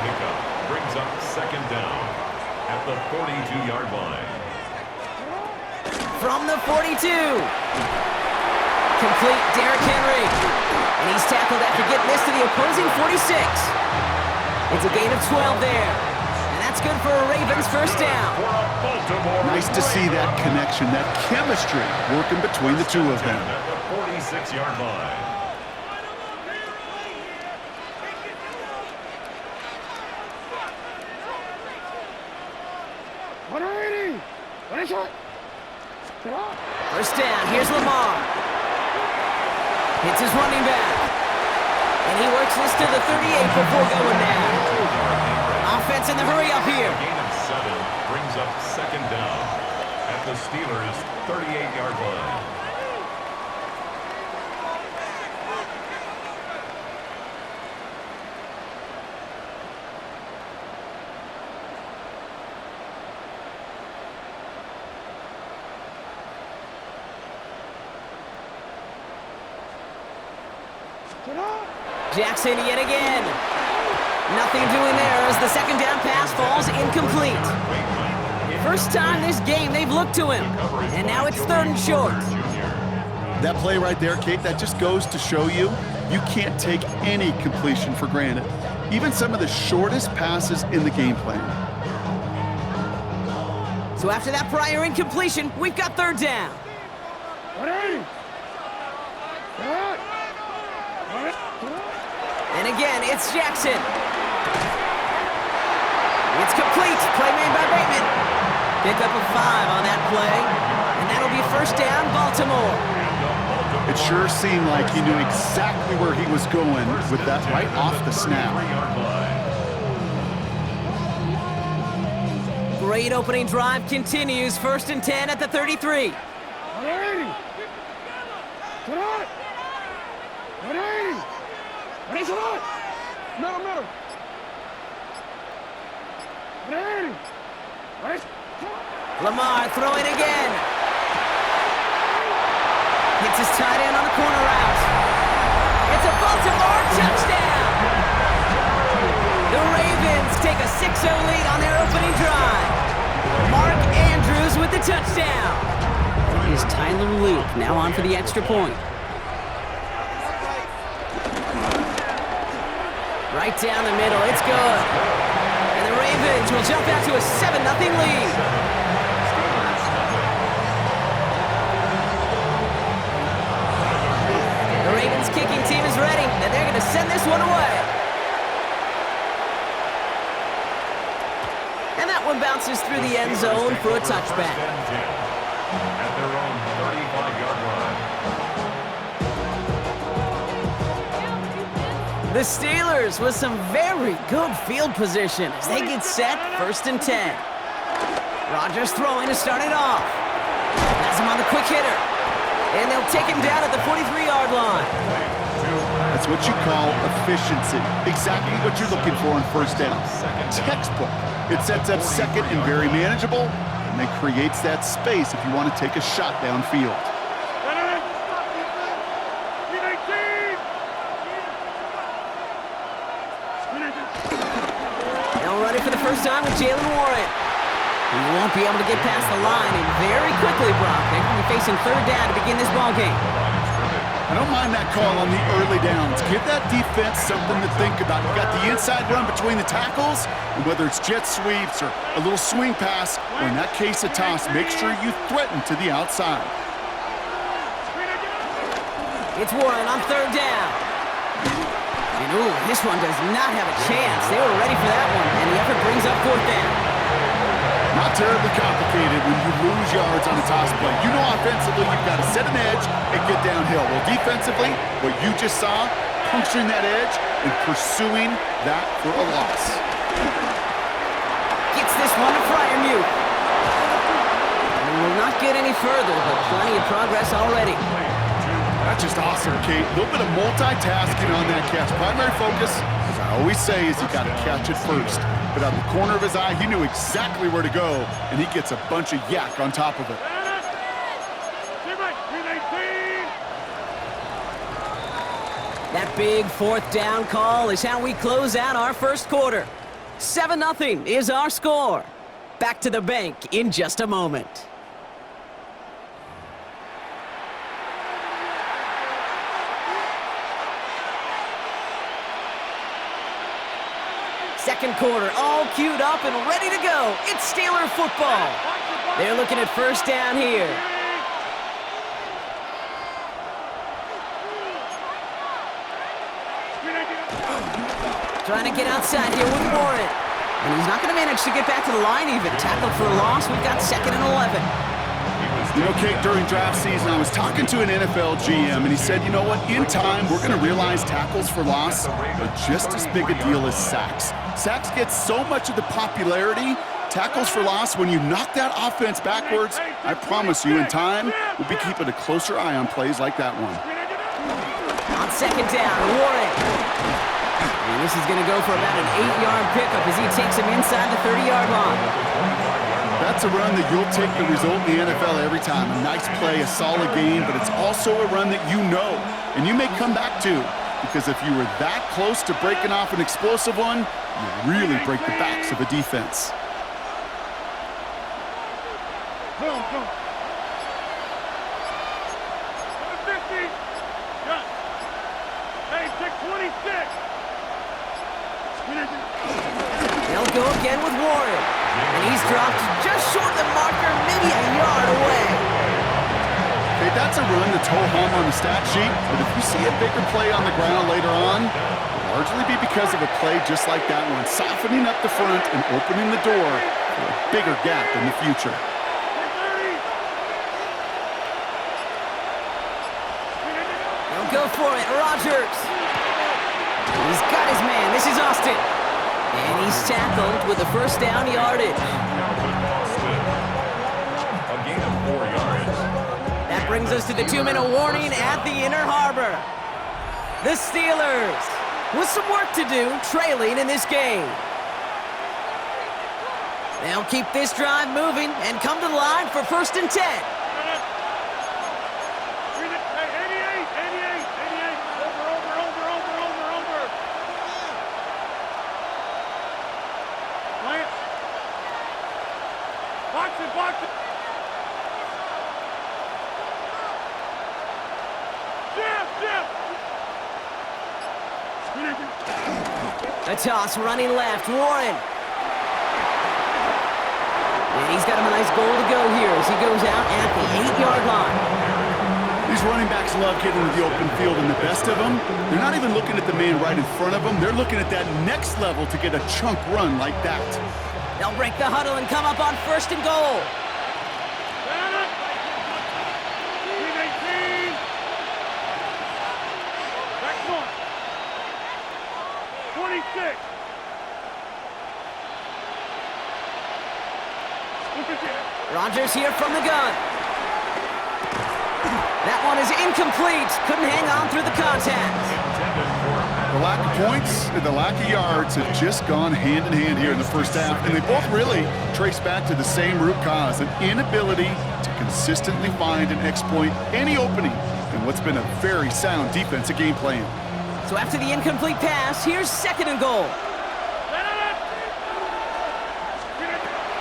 pickup brings up second down at the 42-yard line. From the 42. Complete Derrick Henry. And he's tackled after getting this to the opposing 46. It's a gain of 12 there. And that's good for a Ravens first down. Nice to see that connection, that chemistry working between the two of them. At the 46-yard line. First down, here's Lamar. Hits his running back. And he works this to the 38 before going down. Offense in the hurry up here. Gain of 7 brings up second down at the Steelers' 38-yard line. Jackson yet again. Nothing doing there as the second down pass falls incomplete. First time this game they've looked to him. And now it's third and short. That play right there, Kate, that just goes to show you, you can't take any completion for granted. Even some of the shortest passes in the game plan. So after that prior incompletion, we've got third down. And again, it's Jackson. It's complete. Play made by Bateman. Pick up a 5 on that play. And that'll be first down, Baltimore. It sure seemed like he knew exactly where he was going with that right off the snap. Great opening drive continues. First and 10 at the 33. Lamar throwing again. Hits his tight end on the corner route. It's a Baltimore touchdown. The Ravens take a 6-0 lead on their opening drive. Mark Andrews with the touchdown. Here's Tyler Luke now on for the extra point. Right down the middle, it's good. And the Ravens will jump out to a 7-0 lead. The Ravens kicking team is ready, and they're going to send this one away. And that one bounces through the end zone for a touchback. At their own 35-yard line. The Steelers with some very good field position as they get set, first and 10. Rodgers throwing to start it off. Has him on the quick hitter. And they'll take him down at the 43-yard line. That's what you call efficiency. Exactly what you're looking for in first down. Textbook. It sets up second and very manageable, and then creates that space if you want to take a shot downfield. Now ready for the first time with Jalen Warren. He won't be able to get past the line, and very quickly, Brock, they're going to be facing third down to begin this ballgame. I don't mind that call on the early downs. Give that defense something to think about. You got the inside run between the tackles, and whether it's jet sweeps or a little swing pass, or in that case a toss, make sure you threaten to the outside. It's Warren on third down. And ooh, this one does not have a chance. They were ready for that one, and the effort brings up fourth down. Not terribly complicated when you lose yards on a toss play. You know offensively you've got to set an edge and get downhill. Well, defensively, what you just saw, puncturing that edge and pursuing that for a loss. Gets this one to Freiermuth. And will not get any further, but plenty of progress already. That's just awesome, Kate. A little bit of multitasking on that catch. Primary focus, as I always say, is you got to catch it first. But out of the corner of his eye, he knew exactly where to go, and he gets a bunch of yak on top of it. That big fourth down call is how we close out our first quarter. 7-0 is our score. Back to the bank in just a moment. Second quarter, all queued up and ready to go. It's Steeler football. They're looking at first down here. Trying to get outside here with Warren. And he's not going to manage to get back to the line even. Tackled for a loss. We've got 2nd and 11. You know, Kate, during draft season, I was talking to an NFL GM, and he said, you know what, in time, we're going to realize tackles for loss are just as big a deal as sacks. Sacks get so much of the popularity. Tackles for loss, when you knock that offense backwards, I promise you, in time, we'll be keeping a closer eye on plays like that one. On 2nd down, Warren. And this is going to go for about an 8-yard pickup as he takes him inside the 30-yard line. That's a run that you'll take the result in the NFL every time. A nice play, a solid game, but it's also a run that you know, and you may come back to, because if you were that close to breaking off an explosive one, you really break the backs of a defense. They'll go again with Warren. And he's dropped just short of the marker, maybe a yard away. Okay, that's a run that's ho-hum on the stat sheet, but if you see a bigger play on the ground later on, it'll largely be because of a play just like that one, softening up the front and opening the door for a bigger gap in the future. They'll go for it, Rodgers. He's got his man. This is Austin. And he's tackled with the first down yardage. A gain of 4 yards. That brings us to the 2-minute warning at the Inner Harbor. The Steelers with some work to do, trailing in this game. They'll keep this drive moving and come to the line for 1st and 10. A toss running left, Warren. And he's got him a nice goal to go here as he goes out at the 8-yard line. These running backs love getting to the open field, and the best of them, they're not even looking at the man right in front of them. They're looking at that next level to get a chunk run like that. They'll break the huddle and come up on 1st and goal. Rodgers here from the gun. That one is incomplete. Couldn't hang on through the contact. The lack of points and the lack of yards have just gone hand in hand here in the first half, and they both really trace back to the same root cause, an inability to consistently find and exploit any opening in what's been a very sound defensive game plan. So after the incomplete pass, here's 2nd and goal.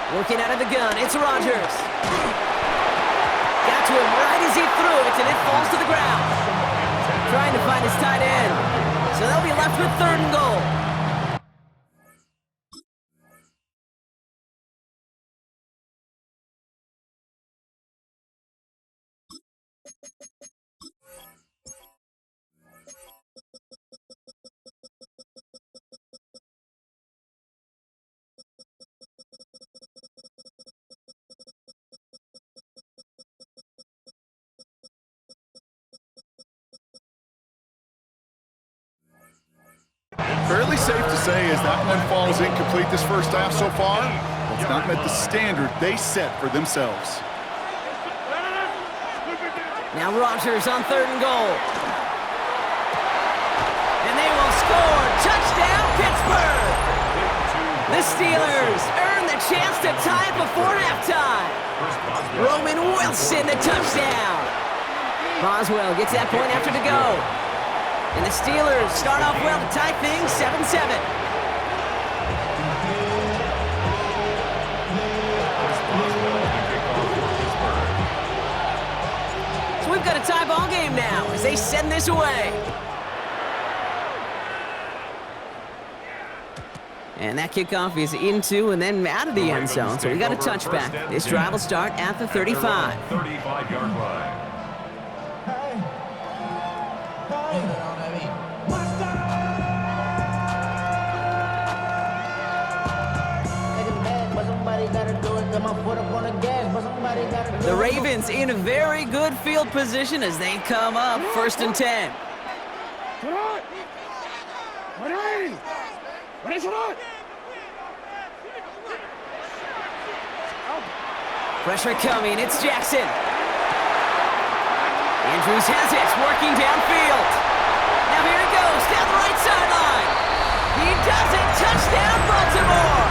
Working out of the gun, it's Rodgers. Got to him right as he threw it, and it falls to the ground. Trying to find his tight end. So they'll be left with 3rd and goal. Fairly safe to say as that one falls incomplete this first half so far, it's not met the standard they set for themselves. Now Rodgers on 3rd and goal. And they will score. Touchdown, Pittsburgh! The Steelers earn the chance to tie it before halftime. Roman Wilson, the touchdown. Boswell gets that point after to go. And the Steelers start off well to tie things 7-7. game now as they send this away. And that kickoff is into and then out of the end zone, so we got a touchback. This drive will start at the 35. 35-yard line. The Ravens in a very good field position as they come up 1st and 10. Pressure coming, it's Jackson. Andrews has it, working downfield. Now here he goes, down the right sideline. He does it, touchdown Baltimore.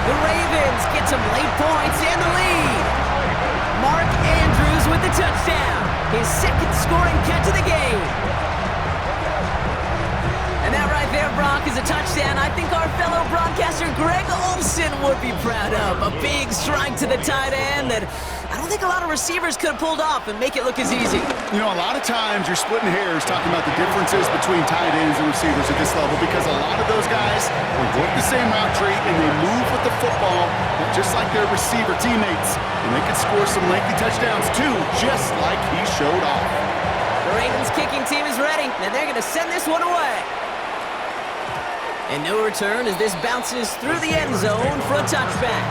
The Ravens get some late points and the lead. Mark Andrews with the touchdown. His second scoring catch of the game. And that right there, Brock, is a touchdown I think our fellow broadcaster Greg Olson would be proud of. A big strike to the tight end that I don't think a lot of receivers could have pulled off and make it look as easy. You know, a lot of times you're splitting hairs talking about the differences between tight ends and receivers at this level because a lot of those guys, they work the same route tree and they move with the football just like their receiver teammates. And they can score some lengthy touchdowns too, just like he showed off. The Ravens kicking team is ready, and they're going to send this one away. And no return as this bounces through the end zone for a touchback.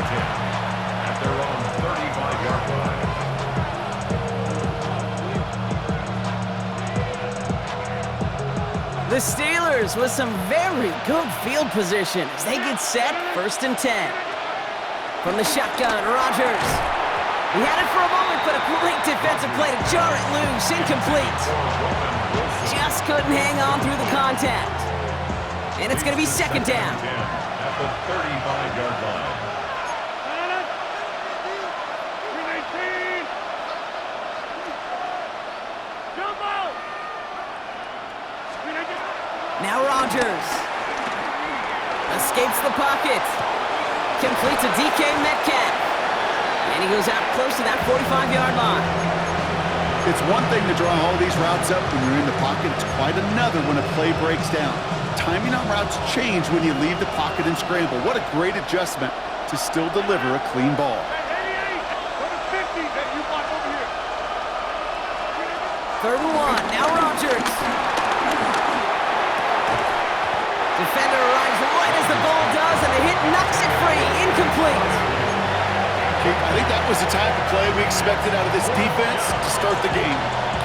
At their own 35-yard line. The Steelers with some very good field position as they get set 1st and 10. From the shotgun, Rodgers. He had it for a moment, but a great defensive play to jar it loose, incomplete. Just couldn't hang on through the contact. And it's going to be 2nd down. At the 35-yard line. Now Rodgers escapes the pocket. Completes a DK Metcalf. And he goes out close to that 45-yard line. It's one thing to draw all these routes up when you're in the pocket. It's quite another when a play breaks down. Timing on routes change when you leave the pocket and scramble. What a great adjustment to still deliver a clean ball. 3rd and 1. Now Rodgers. Defender arrives right as the ball does, and the hit knocks it free. Incomplete. I think that was the type of play we expected out of this defense to start the game.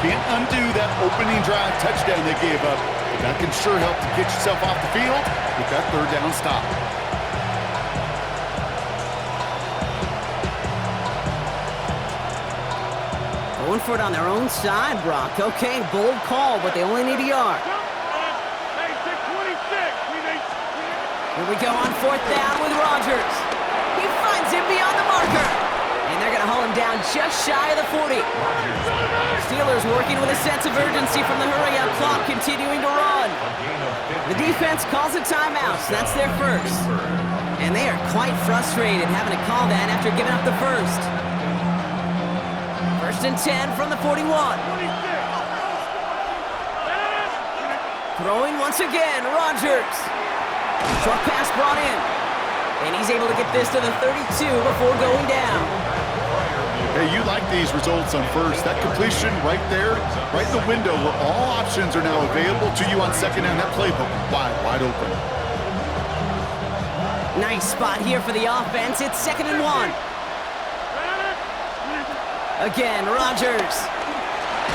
Can't undo that opening drive touchdown they gave up. But that can sure help to get yourself off the field with that 3rd down stop. Going for it on their own side, Brock. Okay, bold call, but they only need a yard. Here we go on 4th down with Rodgers. He finds him beyond the marker. And they're going to haul him down just shy of the 40. Steelers working with a sense of urgency from the hurry-up clock, continuing to run. The defense calls a timeout, so that's their first. And they are quite frustrated having to call that after giving up the first. 1st and 10 from the 41. Throwing once again, Rodgers. Short pass brought in. And he's able to get this to the 32 before going down. Hey, you like these results on first. That completion right there, right in the window where all options are now available to you on 2nd down. That playbook wide open. Nice spot here for the offense. It's 2nd and 1. Again, Rodgers.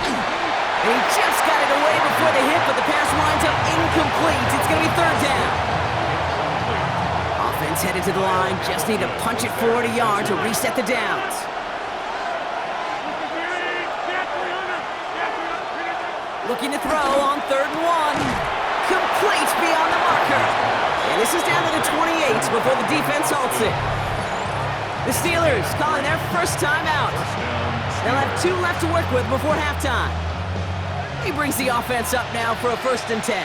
And he just got it away before the hit, but the pass winds up incomplete. It's going to be 3rd down. Offense headed to the line. Just need to punch it forward a yard to reset the downs. Looking to throw on 3rd and 1. Complete beyond the marker. And this is down to the 28 before the defense halts it. The Steelers calling their first timeout. They'll have 2 left to work with before halftime. He brings the offense up now for a 1st and 10.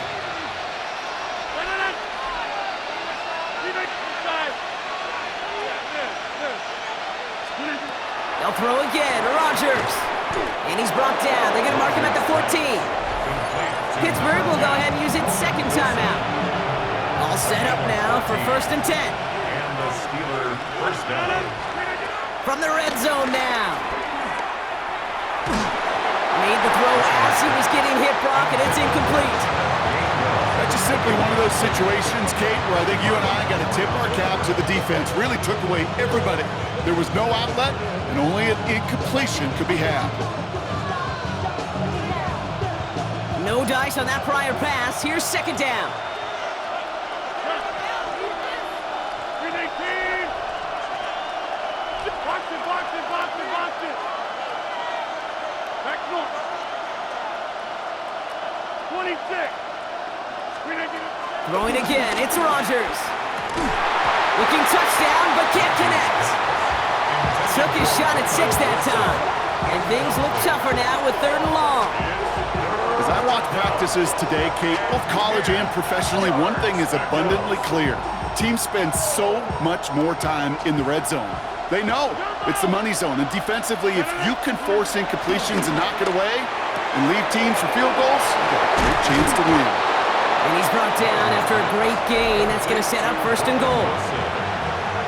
They'll throw again. Rodgers. And he's brought down. They're going to mark him at the 14. Pittsburgh will go ahead and use its second timeout. All set up now for 1st and 10. And the Steeler first down. From the red zone now. Made the throw as he was getting hit, Brock, and it's incomplete. That's just simply one of those situations, Kate, where I think you and I got to tip our cap to the defense. Really took away everybody. There was no outlet, and only an incompletion could be had. No dice on that prior pass. Here's 2nd down. Throwing again, it's Rodgers. Looking touchdown, but can't connect. Took his shot at 6 that time. And things look tougher now with 3rd and long. As I watch practices today, Kate, both college and professionally, one thing is abundantly clear. Teams spend so much more time in the red zone. They know it's the money zone. And defensively, if you can force incompletions and knock it away and leave teams for field goals, you've got a great chance to win. And he's brought down after a great gain. That's going to set up 1st and goal.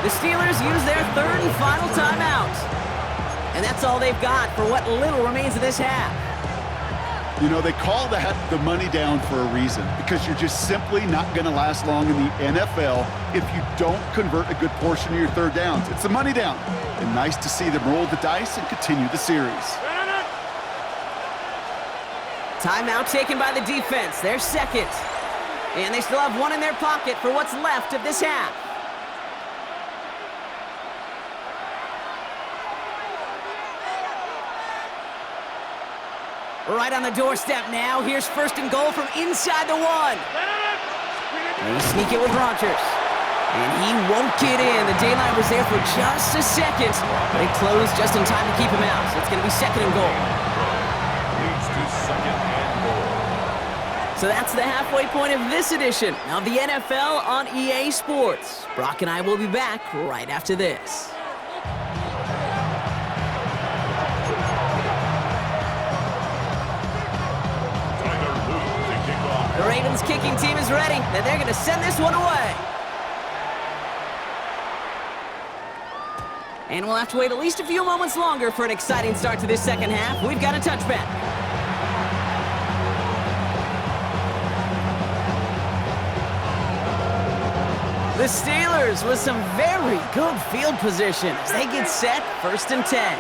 The Steelers use their 3rd and final timeout. And that's all they've got for what little remains of this half. You know, they call that the money down for a reason, because you're just simply not going to last long in the NFL if you don't convert a good portion of your 3rd downs. It's the money down. And nice to see them roll the dice and continue the series. Timeout taken by the defense. Their 2nd. And they still have 1 in their pocket for what's left of this half. Right on the doorstep now. Here's 1st and goal from inside the 1. They sneak it with Rodgers. And he won't get in. The daylight was there for just a second. They closed just in time to keep him out. So it's going to be 2nd and goal. Leads to 2nd and goal. So that's the halfway point of this edition of the NFL on EA Sports. Brock and I will be back right after this. The Ravens kicking team is ready, and they're going to send this one away. And we'll have to wait at least a few moments longer for an exciting start to this 2nd half. We've got a touchback. The Steelers with some very good field position as they get set 1st and 10.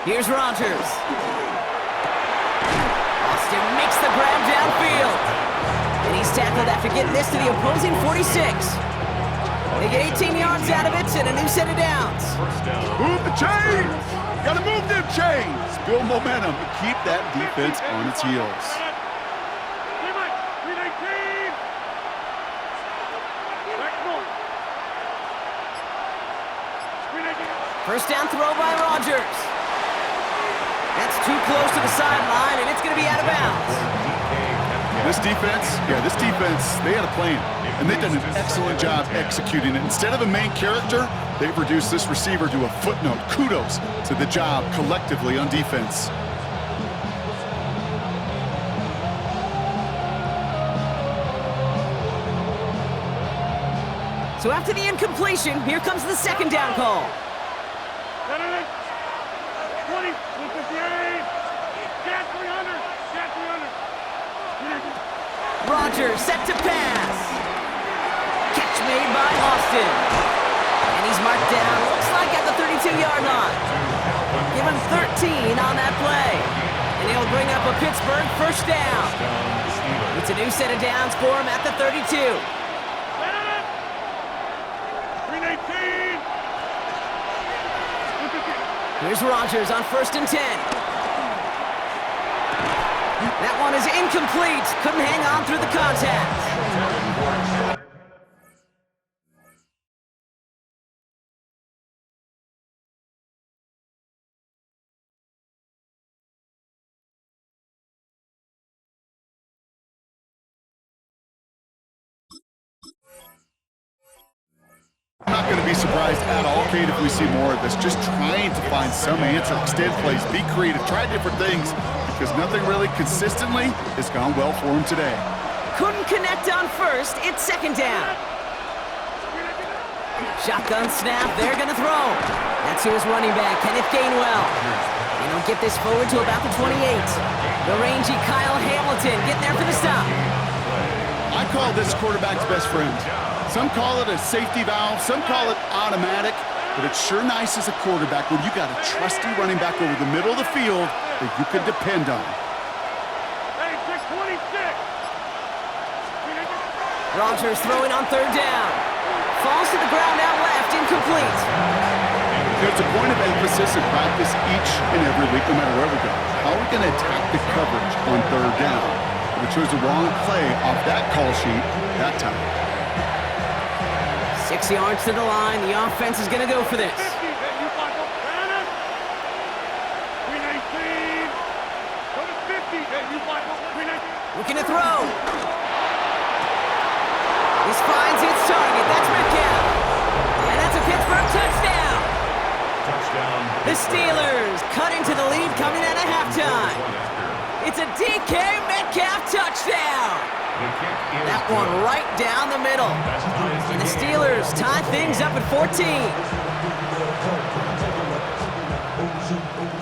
Here's Rodgers. Makes the grab downfield. And he's tackled after getting this to the opposing 46. They get 18 yards out of it and a new set of downs. Move the chains! Gotta move them chains! Build momentum and keep that defense on its heels. First down throw by Rodgers. That's too close to the sideline, and it's going to be out of bounds. This defense, they had a plan, and they've done an excellent job executing it. Instead of a main character, they've reduced this receiver to a footnote. Kudos to the job collectively on defense. So after the incompletion, here comes the 2nd down call. 20, 158, cat 300, cat 300. Rodgers set to pass. Catch made by Austin. And he's marked down, looks like at the 32-yard line. Give him 13 on that play. And he'll bring up a Pittsburgh 1st down. It's a new set of downs for him at the 32. 319. Here's Rodgers on 1st and 10. That one is incomplete. Couldn't hang on through the contact. Not going to be surprised at all, Kate, if we see more of this. Just trying to find some answer, extend plays, be creative, try different things, because nothing really consistently has gone well for him today. Couldn't connect on first. It's second down. Shotgun snap. They're going to throw. That's to his running back, Kenneth Gainwell. They don't get this forward to about the 28. The rangy Kyle Hamilton getting there for the stop. I call this quarterback's best friend. Some call it a safety valve, some call it automatic, but it's sure nice as a quarterback when you got a trusty running back over the middle of the field that you can depend on. Hey, 626. Rodgers throwing on third down. Falls to the ground out left, incomplete. There's a point of emphasis in practice each and every week, no matter where we go. How are we going to attack the coverage on third down? We chose the wrong play off that call sheet that time. 6 yards to the line. The offense is going to go for this. 50. Hey, you block up. Banner. 319. Go to 50. Hey, you block up. 319. Looking to throw. This finds its target. That's Metcalf. And that's a Pittsburgh touchdown. Touchdown. The Steelers cut into the lead coming out of halftime. It's a DK Metcalf touchdown. That one right down the middle. And the Steelers tie things up at 14.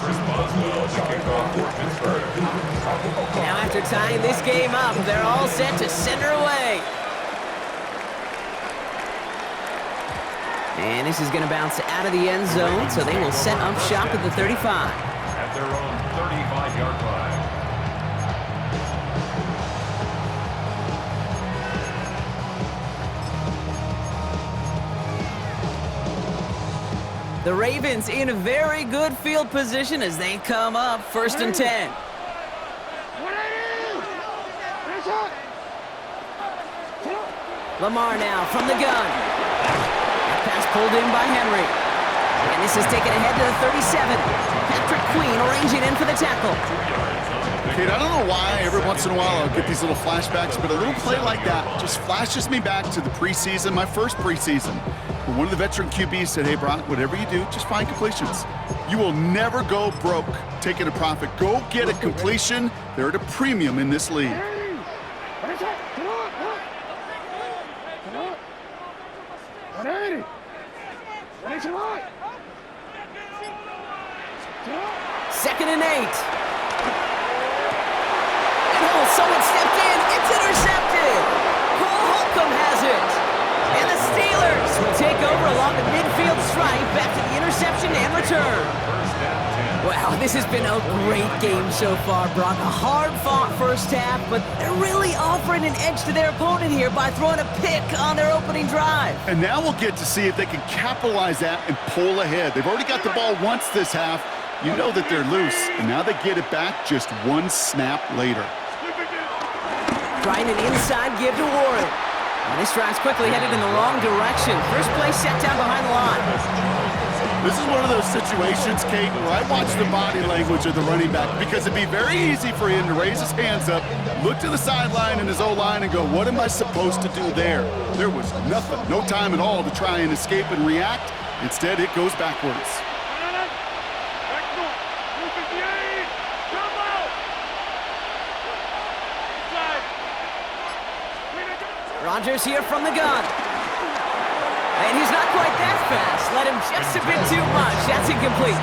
Chris Boswell, the kickoff for Pittsburgh. Now after tying this game up, they're all set to send her away. And this is going to bounce out of the end zone, so they will set up shop at the 35. At their own 35-yard line. The Ravens in a very good field position as they come up first and 10. Lamar now from the gun. That pass pulled in by Henry. And this is taken ahead to the 37. Patrick Queen arranging in for the tackle. Kate, I don't know why every once in a while I'll get these little flashbacks, but a little play like that just flashes me back to the preseason, my first preseason, when one of the veteran QBs said, hey, Brock, whatever you do, just find completions. You will never go broke taking a profit. Go get a completion. They're at a premium in this league. Second and 8. And someone stepped in. It's intercepted. Cole Holcomb has it. And the Steelers will take over along the midfield stripe after the interception and return. Wow, this has been a great game so far, Brock. A hard-fought first half, but they're really offering an edge to their opponent here by throwing a pick on their opening drive. And now we'll get to see if they can capitalize that and pull ahead. They've already got the ball once this half. You know that they're loose, and now they get it back just one snap later. Trying an inside give to Warren. And this drive's quickly headed in the wrong direction. First play set down behind the line. This is one of those situations, Kate, where I watch the body language of the running back because it'd be very easy for him to raise his hands up, look to the sideline in his O-line and go, what am I supposed to do there? There was nothing, no time at all to try and escape and react. Instead, it goes backwards. Rodgers here from the gun. And he's not quite that fast. Let him just a bit too much. That's incomplete.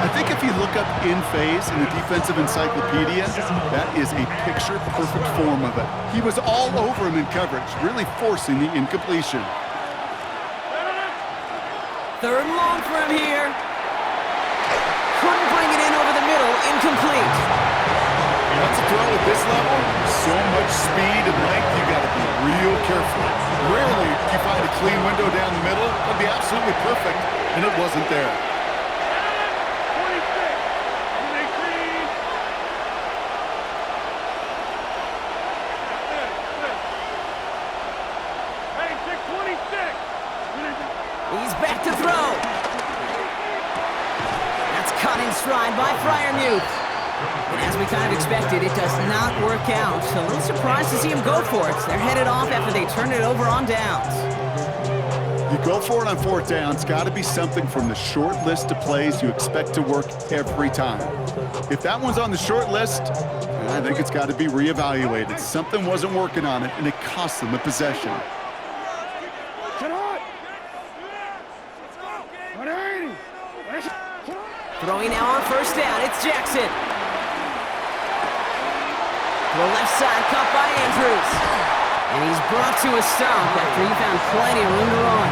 I think if you look up in phase in the defensive encyclopedia, that is a picture-perfect form of it. He was all over him in coverage, really forcing the incompletion. Third and long for him here. Couldn't bring it in over the middle. Incomplete. That's a throw at this level. So much speed and length, you got to be real careful. Rarely do you find a clean window down the middle. That'd be absolutely perfect, and it wasn't there. 26. Hey, 626. He's back to throw. That's caught in stride by Freiermuth. And as we kind of expected, it does not work out. So a little surprised to see him go for it. They're headed off after they turned it over on downs. You go for it on fourth down. It's got to be something from the short list of plays you expect to work every time. If that one's on the short list, I think it's got to be reevaluated. Something wasn't working on it, and it cost them a possession. Throwing now on first down, it's Jackson. To the left side, caught by Andrews. And he's brought to a stop after he found plenty of room to run.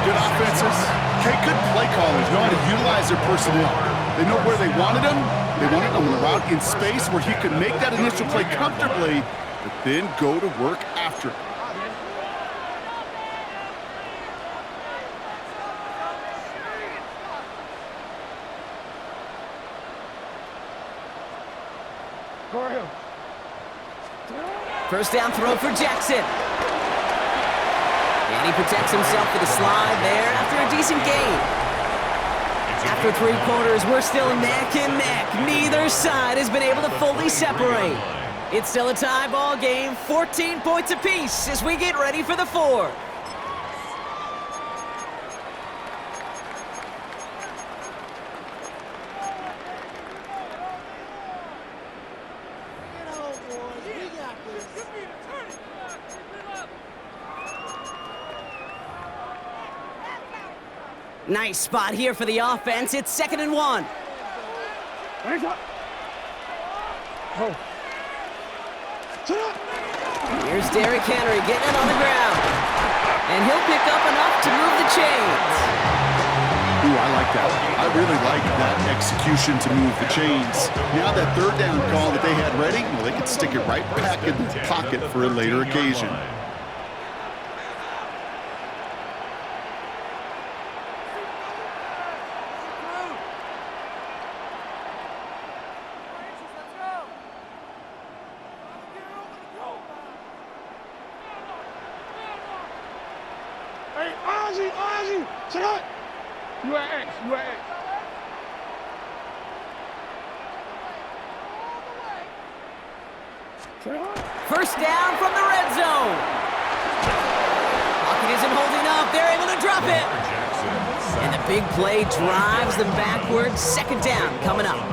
Good offenses. Okay, good play callers know how to utilize their personnel. They know where they wanted him. They wanted him on a route in space where he could make that initial play comfortably, but then go to work after it. First down throw for Jackson. And he protects himself with a slide there after a decent gain. After 3 quarters, we're still neck and neck. Neither side has been able to fully separate. It's still a tie ball game, 14 points apiece as we get ready for the fourth. Nice spot here for the offense. It's 2nd and 1. Here's Derrick Henry getting it on the ground. And he'll pick up enough to move the chains. Ooh, I like that. I really like that execution to move the chains. Now that third down call that they had ready, well, they could stick it right back in the pocket for a later occasion. First down from the red zone. Pocket isn't holding up. They're able to drop it. And the big play drives them backwards. 2nd down coming up.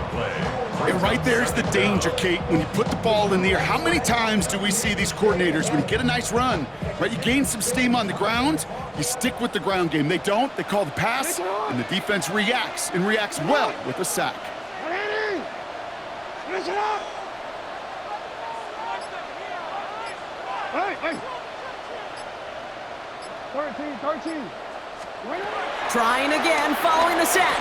And right there's the danger, Kate, when you put the ball in the air. How many times do we see these coordinators, when you get a nice run, right, you gain some steam on the ground, you stick with the ground game. They don't. They call the pass, and the defense reacts, and reacts well with a sack. Hey. 13. Trying again, following the sack.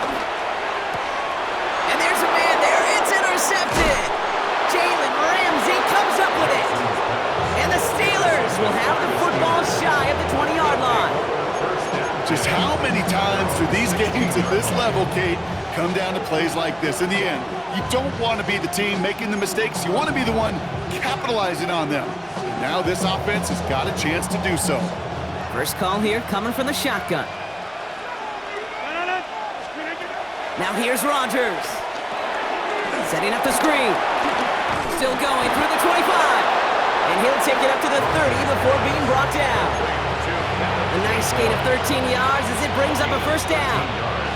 And there's a man there. It's intercepted. Jalen Ramsey comes up with it. And the Steelers will have the football shy of the 20-yard line. Just how many times do these games at this level, Kate, come down to plays like this? In the end, you don't want to be the team making the mistakes. You want to be the one capitalizing on them. And now this offense has got a chance to do so. First call here coming from the shotgun. Now here's Rodgers. Setting up the screen. Still going through the 25. And he'll take it up to the 30 before being brought down. A nice gain of 13 yards as it brings up a first down.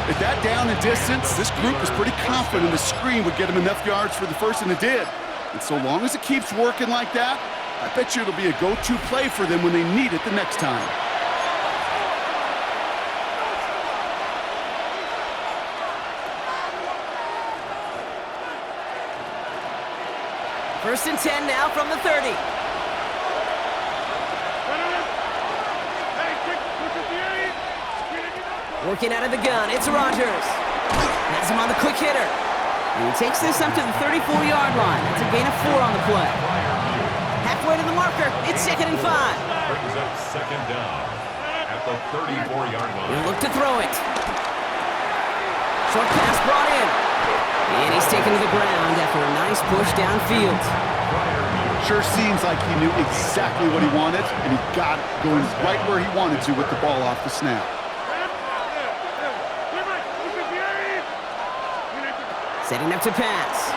At that down and distance, this group was pretty confident the screen would get them enough yards for the first, and it did. And so long as it keeps working like that, I bet you it'll be a go-to play for them when they need it the next time. First and 10 now from the 30. Working out of the gun, it's Rodgers. Has him on the quick hitter. And he takes this up to the 34-yard line. That's a gain of 4 on the play. Halfway to the marker, it's 2nd and 5. Brings up 2nd down at the 34-yard line. He'll look to throw it. Short pass brought in. And he's taken to the ground after a nice push downfield. Sure seems like he knew exactly what he wanted, and he got it going right where he wanted to with the ball off the snap. Setting up to pass.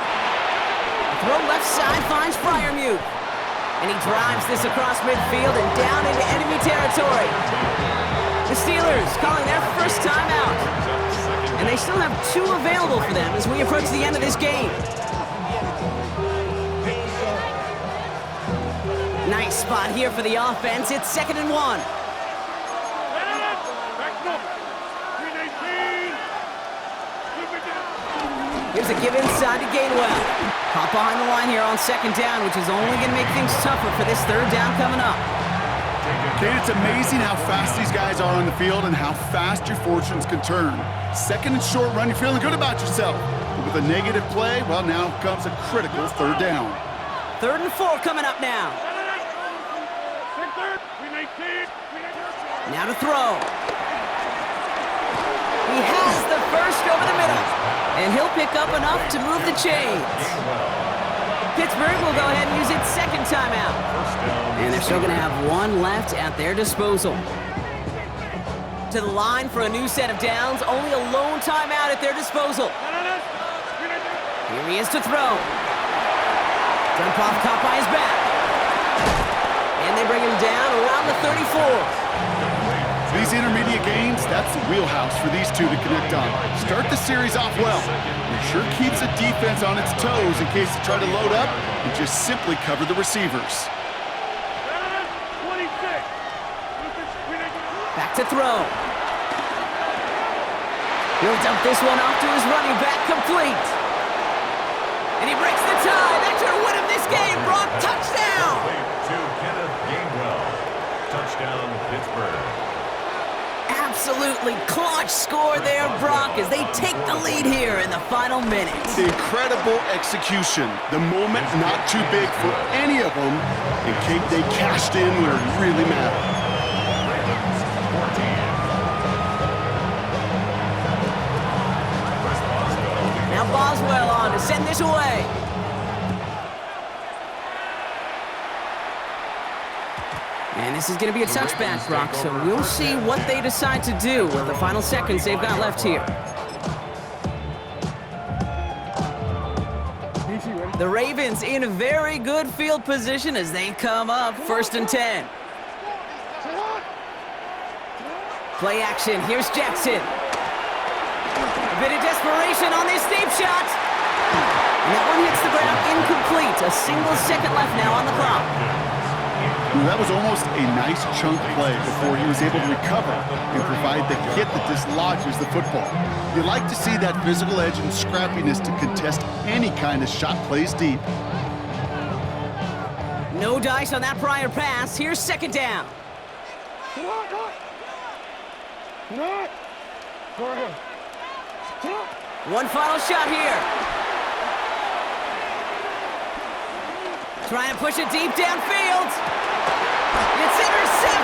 Throw left side finds Freiermuth. And he drives this across midfield and down into enemy territory. The Steelers calling their first timeout. And they still have 2 available for them as we approach the end of this game. Nice spot here for the offense. It's 2nd and 1. Here's a give inside to Gainwell. Hop behind the line here on 2nd down, which is only going to make things tougher for this 3rd down coming up. Kate, it's amazing how fast these guys are on the field and how fast your fortunes can turn. 2nd and short run, you're feeling good about yourself. But with a negative play, well, now comes a critical 3rd down. 3rd and 4 coming up now. Now to throw. He has the first over the middle. And he'll pick up enough to move the chains. Pittsburgh will go ahead and use its 2nd timeout. And they're still going to have 1 left at their disposal. To the line for a new set of downs. Only a lone timeout at their disposal. Here he is to throw. Dump off caught by his back. And they bring him down around the 34. These intermediate games, that's the wheelhouse for these two to connect on. Start the series off well. It sure keeps the defense on its toes in case they try to load up and just simply cover the receivers. Back to throw. He'll dump this one off to his running back, complete. And he breaks the tie. That should win him this game. Brock, touchdown! To Kenneth Gainwell. Touchdown, Pittsburgh. Absolutely clutch score there, Brock, as they take the lead here in the final minutes. Incredible execution. The moment not too big for any of them. And Kate, they cashed in where it really mattered. Now Boswell on to send this away. And this is going to be a touchback, Brock, so we'll see what they decide to do with the final seconds they've got left here. The Ravens in a very good field position as they come up 1st and 10. Play action. Here's Jackson. A bit of desperation on this deep shot. And that one hits the ground incomplete. A single second left now on the clock. That was almost a nice chunk play before he was able to recover and provide the hit that dislodges the football. You like to see that physical edge and scrappiness to contest any kind of shot plays deep. No dice on that prior pass. Here's 2nd down. One final shot here. Trying to push it deep downfield. It's intercepted.